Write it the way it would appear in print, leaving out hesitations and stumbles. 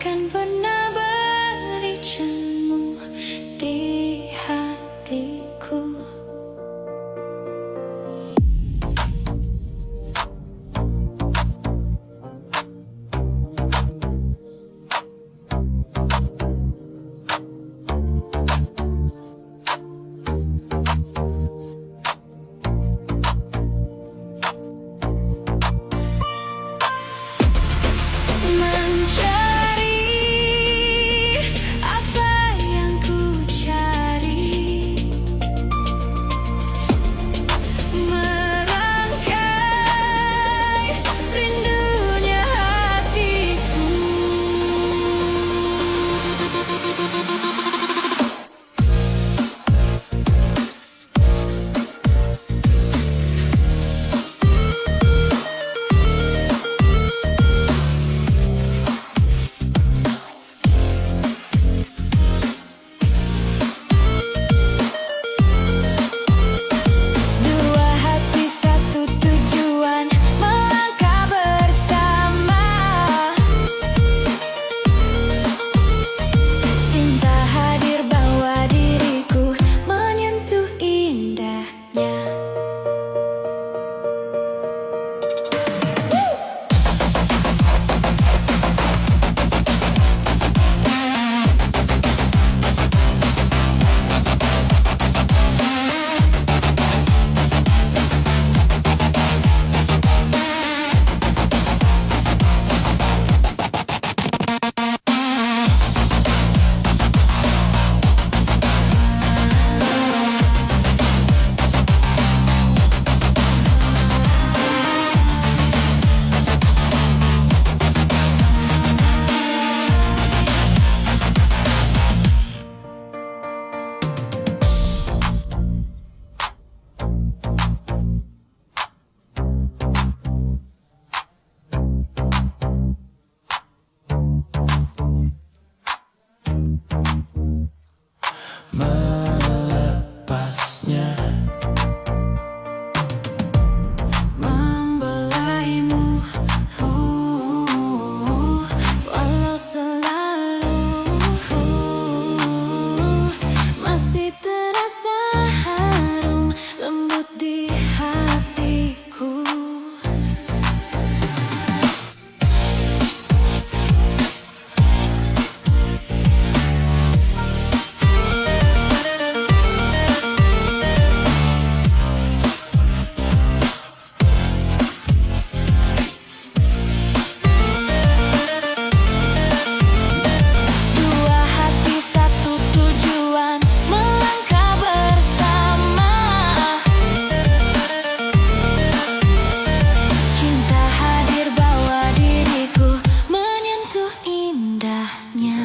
Takkan pernah beri cemu di hatiku. Mencari apa yang ku cari, merangkai rindunya hatiku. Dua hati satu tujuan, melangkah bersama. Cinta hadir bawa diriku menyentuh indahnya. Melepasnya, membelaimu, walau selalu masih terasa harum lembut di hatiku. Dua hati satu tujuan, melangkah bersama. Cinta hadir bawa diriku menyentuh indahnya.